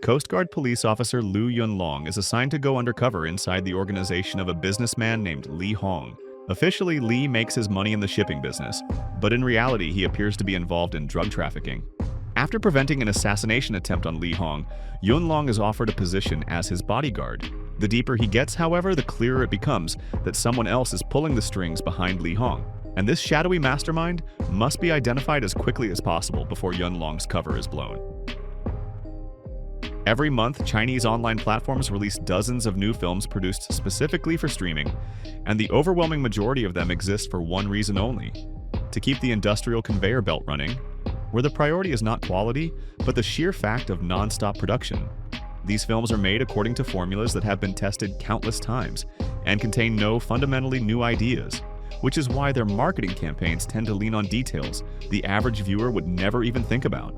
Coast Guard police officer Liu Yunlong is assigned to go undercover inside the organization of a businessman named Li Hong. Officially, Li makes his money in the shipping business, but in reality he appears to be involved in drug trafficking. After preventing an assassination attempt on Li Hong, Yunlong is offered a position as his bodyguard. The deeper he gets, however, the clearer it becomes that someone else is pulling the strings behind Li Hong, and this shadowy mastermind must be identified as quickly as possible before Yunlong's cover is blown. Every month, Chinese online platforms release dozens of new films produced specifically for streaming, and the overwhelming majority of them exist for one reason only: to keep the industrial conveyor belt running, where the priority is not quality, but the sheer fact of non-stop production. These films are made according to formulas that have been tested countless times and contain no fundamentally new ideas, which is why their marketing campaigns tend to lean on details the average viewer would never even think about.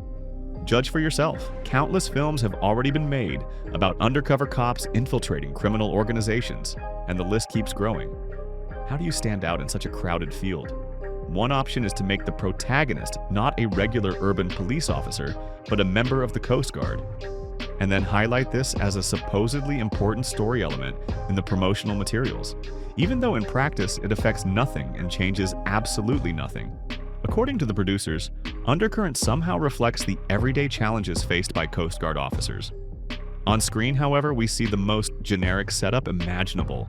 Judge for yourself. Countless films have already been made about undercover cops infiltrating criminal organizations, and the list keeps growing. How do you stand out in such a crowded field? One option is to make the protagonist not a regular urban police officer, but a member of the Coast Guard, and then highlight this as a supposedly important story element in the promotional materials, even though in practice it affects nothing and changes absolutely nothing. According to the producers, Undercurrent somehow reflects the everyday challenges faced by Coast Guard officers. On screen, however, we see the most generic setup imaginable: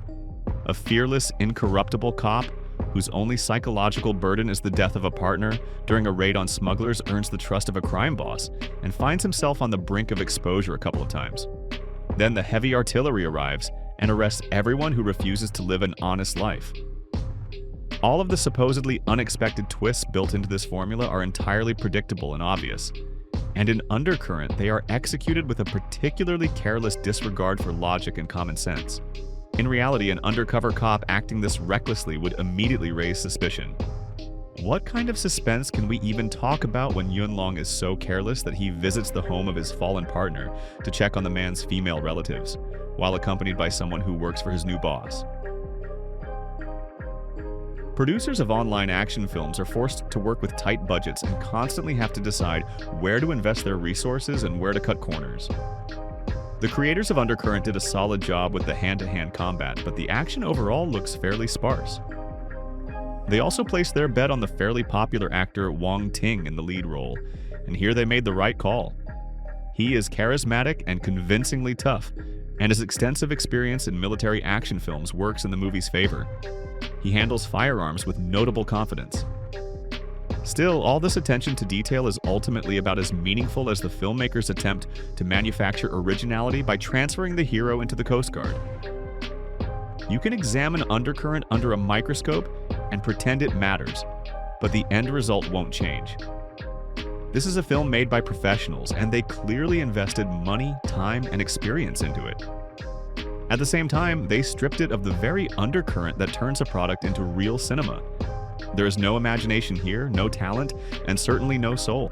a fearless, incorruptible cop whose only psychological burden is the death of a partner during a raid on smugglers earns the trust of a crime boss and finds himself on the brink of exposure a couple of times. Then the heavy artillery arrives and arrests everyone who refuses to live an honest life. All of the supposedly unexpected twists built into this formula are entirely predictable and obvious, and in Undercurrent they are executed with a particularly careless disregard for logic and common sense. In reality, an undercover cop acting this recklessly would immediately raise suspicion. What kind of suspense can we even talk about when Yunlong is so careless that he visits the home of his fallen partner to check on the man's female relatives, while accompanied by someone who works for his new boss? Producers of online action films are forced to work with tight budgets and constantly have to decide where to invest their resources and where to cut corners. The creators of Undercurrent did a solid job with the hand-to-hand combat, but the action overall looks fairly sparse. They also placed their bet on the fairly popular actor Ting in the lead role, and here they made the right call. He is charismatic and convincingly tough, and his extensive experience in military action films works in the movie's favor. He handles firearms with notable confidence. Still, all this attention to detail is ultimately about as meaningful as the filmmaker's attempt to manufacture originality by transferring the hero into the Coast Guard. You can examine Undercurrent under a microscope and pretend it matters, but the end result won't change. This is a film made by professionals, and they clearly invested money, time, and experience into it. At the same time, they stripped it of the very undercurrent that turns a product into real cinema. There is no imagination here, no talent, and certainly no soul.